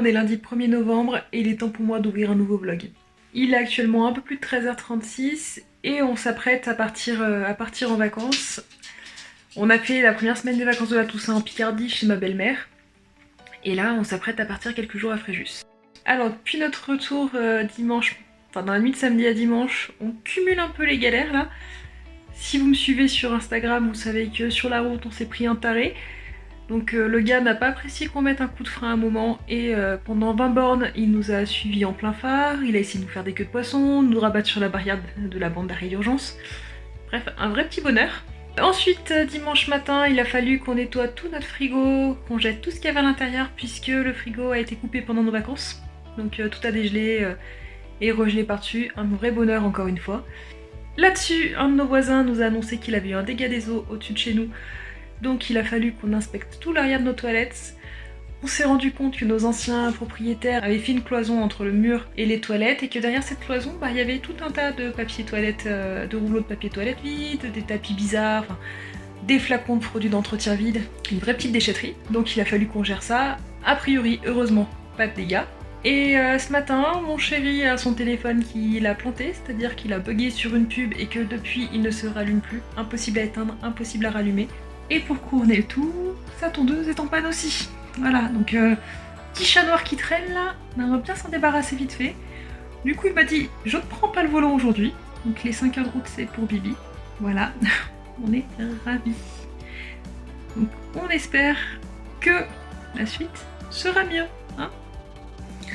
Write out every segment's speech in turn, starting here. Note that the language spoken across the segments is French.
on est lundi 1er novembre et il est temps pour moi d'ouvrir un nouveau vlog. Il est actuellement un peu plus de 13h36 et on s'apprête à partir en vacances. On a fait la première semaine des vacances de la Toussaint en Picardie chez ma belle-mère. Et là, on s'apprête à partir quelques jours à Fréjus. Alors, depuis notre retour dimanche, enfin dans la nuit de samedi à dimanche, on cumule un peu les galères là. Si vous me suivez sur Instagram, vous savez que sur la route, on s'est pris un taré. Donc le gars n'a pas apprécié qu'on mette un coup de frein à un moment et pendant 20 bornes, il nous a suivis en plein phare, il a essayé de nous faire des queues de poisson, de nous rabattre sur la barrière de la bande d'arrêt d'urgence. Bref, un vrai petit bonheur. Ensuite, dimanche matin, il a fallu qu'on nettoie tout notre frigo, qu'on jette tout ce qu'il y avait à l'intérieur puisque le frigo a été coupé pendant nos vacances. Donc tout a dégelé et regelé par-dessus, un vrai bonheur encore une fois. Là-dessus, un de nos voisins nous a annoncé qu'il avait eu un dégât des eaux au-dessus de chez nous. Donc il a fallu qu'on inspecte tout l'arrière de nos toilettes. On s'est rendu compte que nos anciens propriétaires avaient fait une cloison entre le mur et les toilettes et que derrière cette cloison, il y avait tout un tas de papier toilette, de rouleaux de papier toilette vides, des tapis bizarres, des flacons de produits d'entretien vides, une vraie petite déchetterie. Donc il a fallu qu'on gère ça. A priori, heureusement, pas de dégâts. Et ce matin, mon chéri a son téléphone qui l'a planté, c'est-à-dire qu'il a bugué sur une pub et que depuis il ne se rallume plus. Impossible à éteindre, impossible à rallumer. Et pour couronner le tout, sa tondeuse est en panne aussi. Voilà, donc petit chat noir qui traîne là, on aimerait bien s'en débarrasser vite fait. Du coup il m'a dit, je ne prends pas le volant aujourd'hui, donc les 5 heures de route c'est pour Bibi. Voilà, on est ravis. Donc on espère que la suite sera mieux, hein.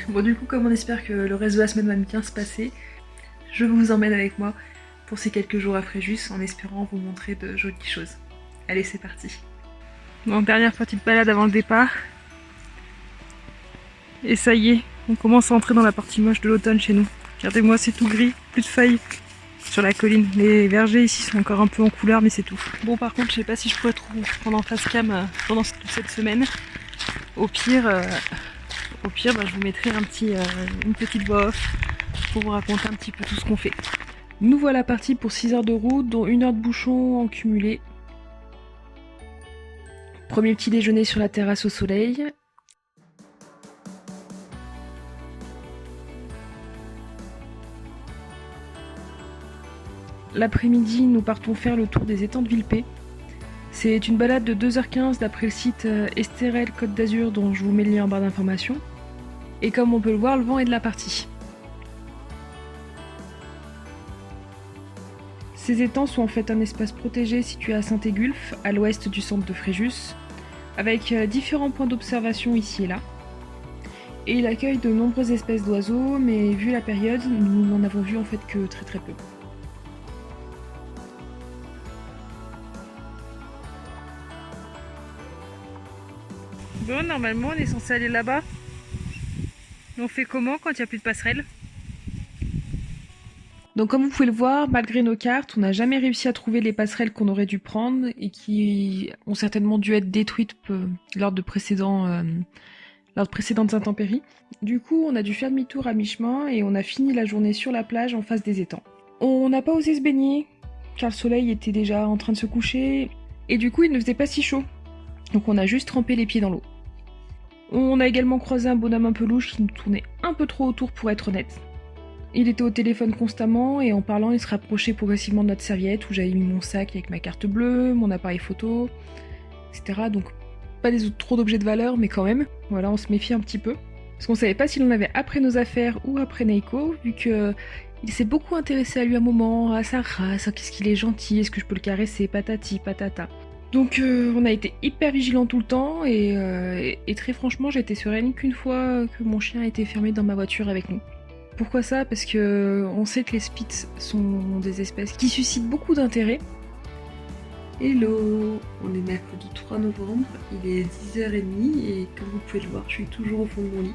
Bon du coup comme on espère que le reste de la semaine va bien se passer, je vous emmène avec moi pour ces quelques jours à Fréjus en espérant vous montrer de jolies choses. Allez, c'est parti. Bon, dernière petite balade avant le départ. Et ça y est, on commence à entrer dans la partie moche de l'automne chez nous. Regardez-moi, c'est tout gris, plus de feuilles sur la colline. Les vergers ici sont encore un peu en couleur, mais c'est tout. Bon, par contre, je sais pas si je pourrais trop prendre en face cam pendant toute cette semaine. Au pire, je vous mettrai une petite voix off pour vous raconter un petit peu tout ce qu'on fait. Nous voilà partis pour 6 heures de route, dont 1 heure de bouchon en cumulé. Premier petit déjeuner sur la terrasse au soleil. L'après-midi, nous partons faire le tour des étangs de Villepé. C'est une balade de 2h15 d'après le site Estérel Côte d'Azur dont je vous mets le lien en barre d'informations. Et comme on peut le voir, le vent est de la partie. Ces étangs sont en fait un espace protégé situé à Saint-Égulphe, à l'ouest du centre de Fréjus, avec différents points d'observation ici et là. Et il accueille de nombreuses espèces d'oiseaux, mais vu la période, nous n'en avons vu en fait que très très peu. Bon, normalement on est censé aller là-bas. On fait comment quand il n'y a plus de passerelle ? Donc comme vous pouvez le voir, malgré nos cartes, on n'a jamais réussi à trouver les passerelles qu'on aurait dû prendre et qui ont certainement dû être détruites lors de précédentes intempéries. Du coup, on a dû faire demi-tour à mi-chemin et on a fini la journée sur la plage en face des étangs. On n'a pas osé se baigner car le soleil était déjà en train de se coucher et du coup il ne faisait pas si chaud. Donc on a juste trempé les pieds dans l'eau. On a également croisé un bonhomme un peu louche qui nous tournait un peu trop autour pour être honnête. Il était au téléphone constamment et en parlant il se rapprochait progressivement de notre serviette où j'avais mis mon sac avec ma carte bleue, mon appareil photo, etc. Donc pas trop d'objets de valeur mais quand même, voilà, on se méfiait un petit peu. Parce qu'on savait pas si l'on avait après nos affaires ou après Neiko, vu que il s'est beaucoup intéressé à lui un moment, à sa race, qu'est-ce qu'il est gentil, est-ce que je peux le caresser, patati, patata. Donc on a été hyper vigilants tout le temps et très franchement j'ai été sereine qu'une fois que mon chien a été fermé dans ma voiture avec nous. Pourquoi ça ? Parce que on sait que les spitz sont des espèces qui suscitent beaucoup d'intérêt. Hello, on est mercredi 3 novembre, il est 10h30 et comme vous pouvez le voir, je suis toujours au fond de mon lit.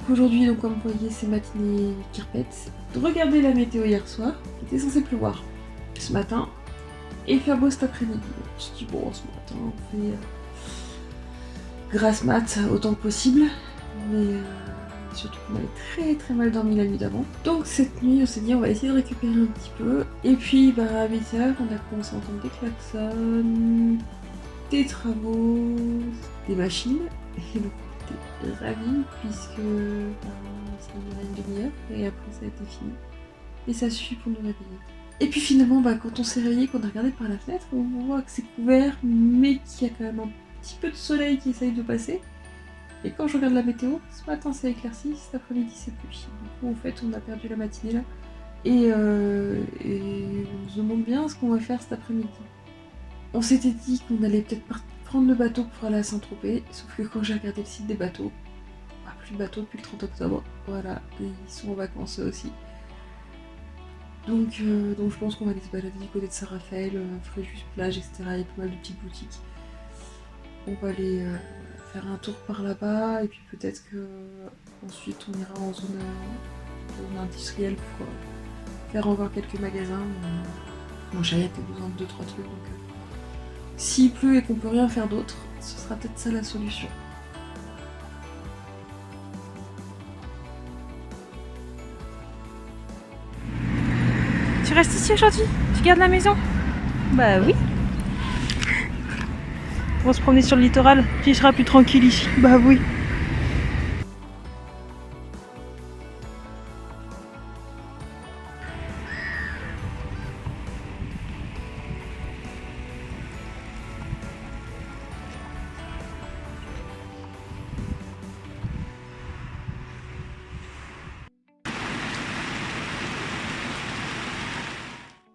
Aujourd'hui, donc comme vous voyez, c'est matinée carpette. Regardez la météo hier soir, il était censé pleuvoir ce matin et faire beau cet après-midi. Je me suis dit bon, ce matin on fait grasse mat autant que possible, mais surtout qu'on avait très très mal dormi la nuit d'avant. Donc cette nuit on s'est dit on va essayer de récupérer un petit peu. Et puis à 8h on a commencé à entendre des klaxons, des travaux, des machines. Et donc j'étais ravie puisque ça durait une demi-heure et après ça a été fini. Et ça suffit pour nous réveiller. Et puis finalement, quand on s'est réveillé, qu'on a regardé par la fenêtre, on voit que c'est couvert, mais qu'il y a quand même un petit peu de soleil qui essaye de passer. Et quand je regarde la météo, ce matin c'est éclairci, cet après-midi c'est pluie. Du coup, en fait, on a perdu la matinée là. Et on se demande bien ce qu'on va faire cet après-midi. On s'était dit qu'on allait peut-être prendre le bateau pour aller à Saint-Tropez, sauf que quand j'ai regardé le site des bateaux, plus de bateaux depuis le 30 octobre. Voilà, et ils sont en vacances eux aussi. Donc je pense qu'on va aller se balader du côté de Saint-Raphaël, Fréjus, plage, etc. Il y a pas mal de petites boutiques. On va aller faire un tour par là-bas et puis peut-être que ensuite on ira en zone industrielle pour faire encore quelques magasins. Mon chéri a peut-être besoin de 2-3 trucs, donc s'il pleut et qu'on peut rien faire d'autre, ce sera peut-être ça la solution. Tu restes ici aujourd'hui? Tu gardes la maison? Bah oui. On va se promener sur le littoral, tu seras plus tranquille ici. Bah oui.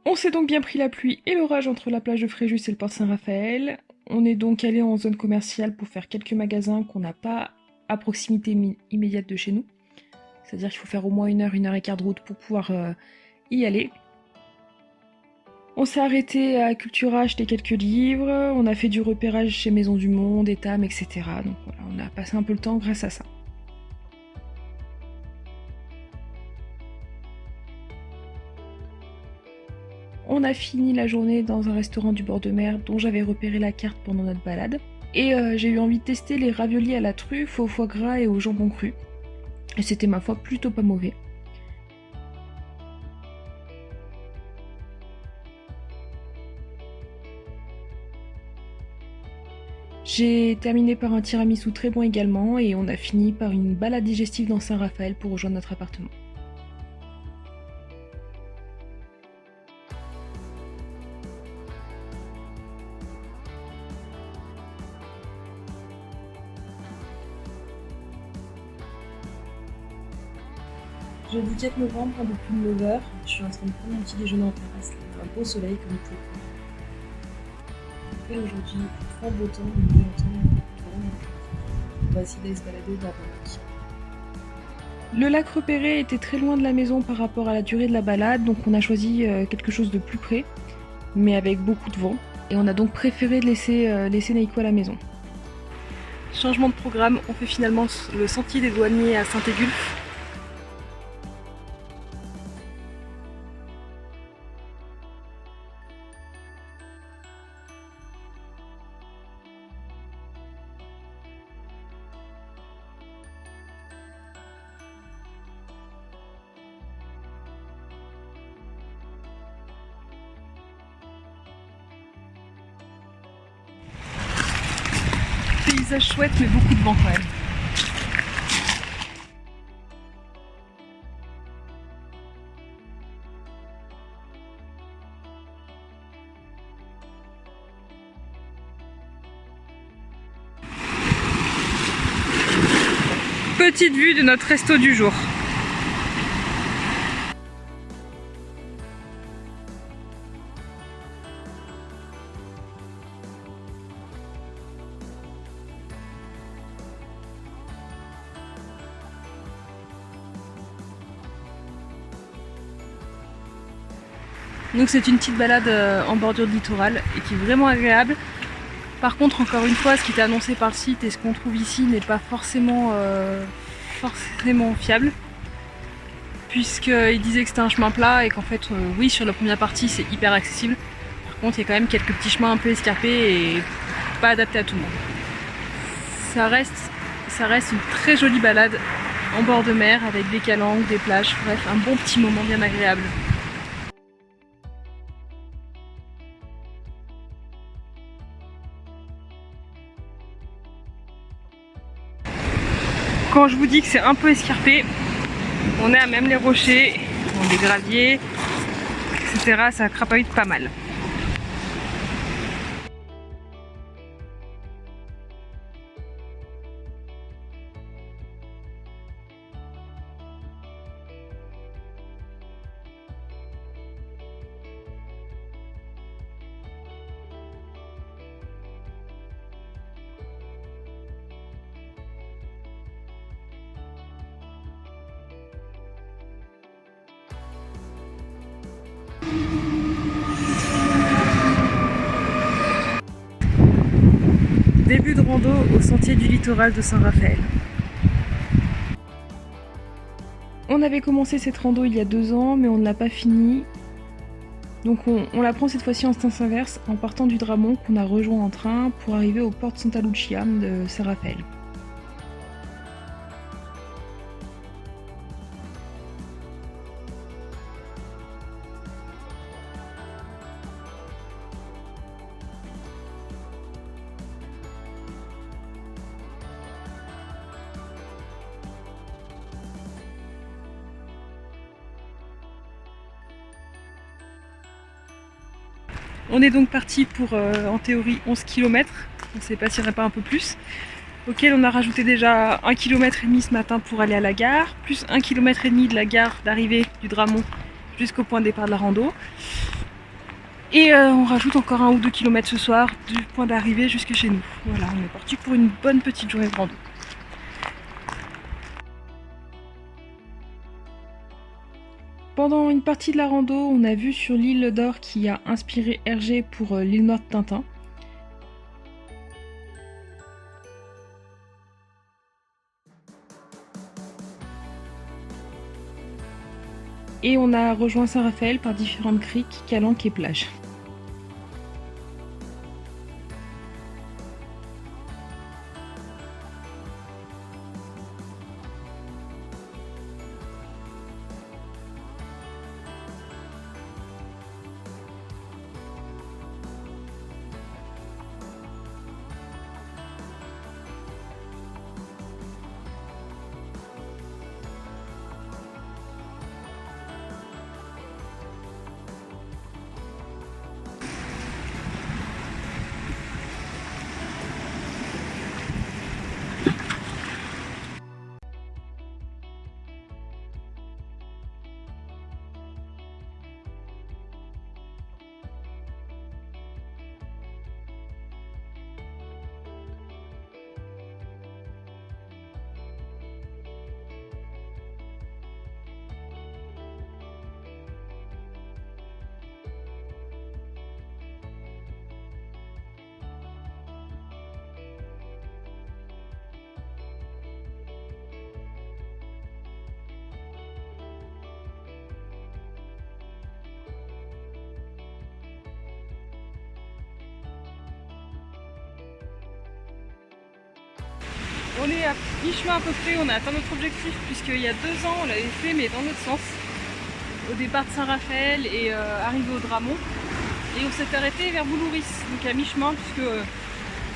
On s'est donc bien pris la pluie et l'orage entre la plage de Fréjus et le port Saint-Raphaël. On est donc allé en zone commerciale pour faire quelques magasins qu'on n'a pas à proximité immédiate de chez nous. C'est-à-dire qu'il faut faire au moins 1 heure et quart de route pour pouvoir y aller. On s'est arrêté à Cultura acheter quelques livres, on a fait du repérage chez Maison du Monde, Etam, etc. Donc voilà, on a passé un peu le temps grâce à ça. On a fini la journée dans un restaurant du bord de mer dont j'avais repéré la carte pendant notre balade. Et j'ai eu envie de tester les raviolis à la truffe, au foie gras et au jambon cru. Et c'était ma foi plutôt pas mauvais. J'ai terminé par un tiramisu très bon également et on a fini par une balade digestive dans Saint-Raphaël pour rejoindre notre appartement. Jeudi 4 novembre, un peu plus de 9h, je suis en train de prendre mon petit déjeuner en terrasse. Il y a un beau soleil comme il faut. Après aujourd'hui, très beau temps, mais longtemps, on va essayer d'aller se balader dans la lac. Le lac repéré était très loin de la maison par rapport à la durée de la balade, donc on a choisi quelque chose de plus près, mais avec beaucoup de vent. Et on a donc préféré laisser Naïko à la maison. Changement de programme, on fait finalement le sentier des douaniers à Saint-Égulphe. Paysage chouette mais beaucoup de vent quand même. Petite vue de notre resto du jour. Donc c'est une petite balade en bordure de littoral et qui est vraiment agréable. Par contre, encore une fois, ce qui était annoncé par le site et ce qu'on trouve ici n'est pas forcément fiable. Puisqu'il disait que c'était un chemin plat et qu'en fait, oui, sur la première partie, c'est hyper accessible. Par contre, il y a quand même quelques petits chemins un peu escarpés et pas adaptés à tout le monde. Ça reste une très jolie balade en bord de mer avec des calanques, des plages, bref, un bon petit moment bien agréable. Quand je vous dis que c'est un peu escarpé, on est à même les rochers, des graviers, etc. Ça crapahute pas mal. Début de rando au sentier du littoral de Saint-Raphaël. On avait commencé cette rando il y a 2 ans, mais on ne l'a pas fini. Donc on la prend cette fois-ci en sens inverse, en partant du Dramont qu'on a rejoint en train pour arriver aux portes Santa Lucia de Saint-Raphaël. On est donc parti pour en théorie 11 km, on ne sait pas s'il n'y en a pas un peu plus, auquel on a rajouté déjà 1,5 km ce matin pour aller à la gare, plus 1,5 km de la gare d'arrivée du Dramont jusqu'au point de départ de la rando. Et on rajoute encore 1 ou 2 km ce soir du point d'arrivée jusque chez nous. Voilà, on est parti pour une bonne petite journée de rando. Pendant une partie de la rando, on a vu sur l'île d'Or qui a inspiré Hergé pour l'île Noire de Tintin. Et on a rejoint Saint-Raphaël par différentes criques, calanques et plages. On est à mi-chemin à peu près, on a atteint notre objectif puisqu'il y a 2 ans on l'avait fait mais dans l'autre sens, au départ de Saint-Raphaël et arrivé au Dramont. Et on s'est arrêté vers Boulouris, donc à mi-chemin puisque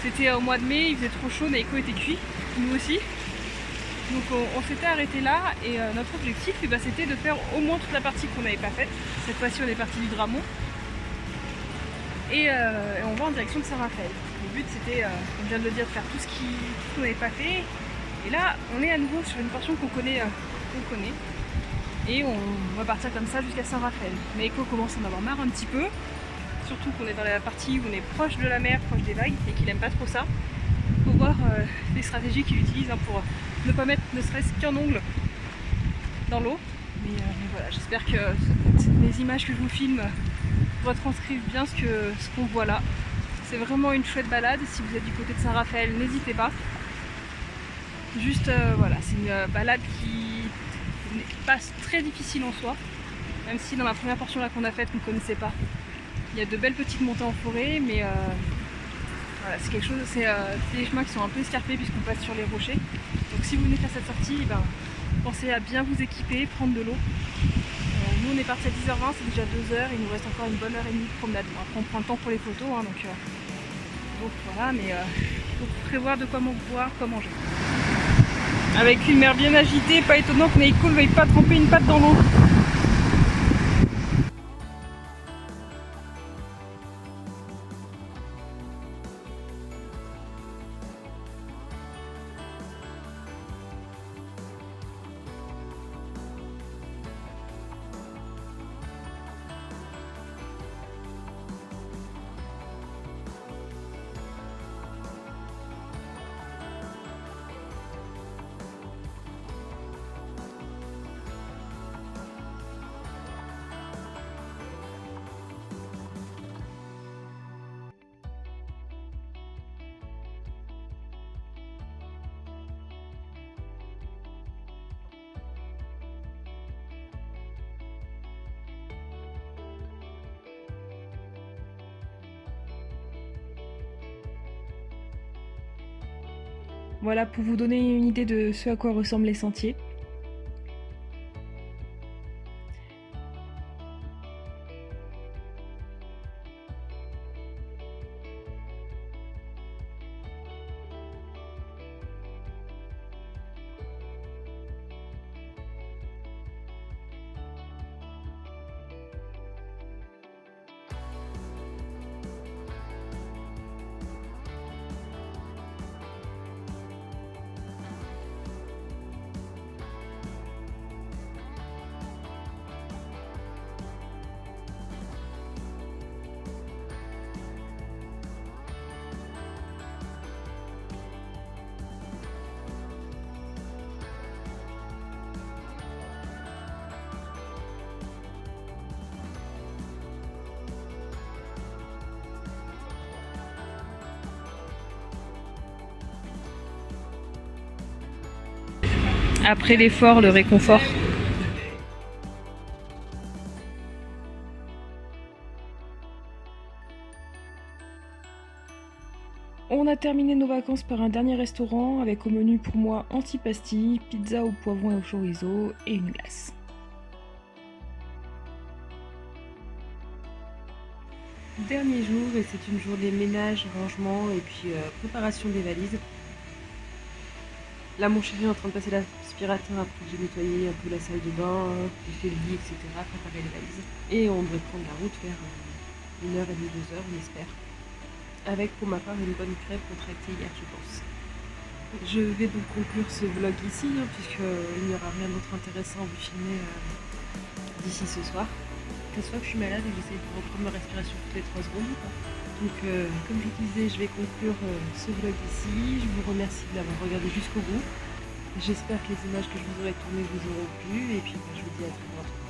c'était au mois de mai, il faisait trop chaud, Naïko était cuit, nous aussi. Donc on s'était arrêté là et notre objectif c'était de faire au moins toute la partie qu'on n'avait pas faite. Cette fois-ci on est parti du Dramont et on va en direction de Saint-Raphaël. Le but c'était, comme je viens de le dire, de faire tout ce qu'on n'avait pas fait. Et là on est à nouveau sur une portion qu'on connaît. Et on va partir comme ça jusqu'à Saint-Raphaël. Mais Naïko commence à en avoir marre un petit peu. Surtout qu'on est dans la partie où on est proche de la mer, proche des vagues et qu'il n'aime pas trop ça. Il faut voir les stratégies qu'il utilise pour ne pas mettre ne serait-ce qu'un ongle dans l'eau. Mais voilà, j'espère que les images que je vous filme retranscrivent bien ce qu'on voit là. C'est vraiment une chouette balade. Si vous êtes du côté de Saint-Raphaël, n'hésitez pas. Juste voilà, c'est une balade qui n'est pas très difficile en soi. Même si dans la première portion là qu'on a faite, qu'on ne connaissait pas. Il y a de belles petites montées en forêt, mais voilà, c'est quelque chose, c'est des chemins qui sont un peu escarpés puisqu'on passe sur les rochers. Donc si vous venez faire cette sortie, pensez à bien vous équiper, prendre de l'eau. Nous on est parti à 10h20, c'est déjà 2h, il nous reste encore une bonne heure et demie de promenade. Après on prend le temps pour les photos, hein, donc voilà, mais il faut prévoir de quoi boire, quoi manger. Avec une mer bien agitée, pas étonnant que Neiko ne veuille pas tremper une patte dans l'eau. Voilà pour vous donner une idée de ce à quoi ressemblent les sentiers. Après l'effort, le réconfort. On a terminé nos vacances par un dernier restaurant avec au menu pour moi antipasti, pizza au poivron et au chorizo et une glace. Dernier jour et c'est une journée ménage, rangement et puis préparation des valises. Là mon chéri est en train de passer l'aspirateur après que j'ai nettoyé un peu la salle de bain, j'ai fait le lit, etc., préparé les valises. Et on devrait prendre la route vers 1h30, 2h, on espère. Avec pour ma part une bonne crêpe contractée hier je pense. Je vais donc conclure ce vlog ici, puisqu'il n'y aura rien d'autre intéressant à vous filmer d'ici ce soir. Que ce soit que je suis malade et que j'essaie de reprendre ma respiration toutes les 3 secondes. Donc comme je vous disais, je vais conclure ce vlog ici. Je vous remercie de l'avoir regardé jusqu'au bout. J'espère que les images que je vous aurai tournées vous auront plu et puis je vous dis à très bientôt.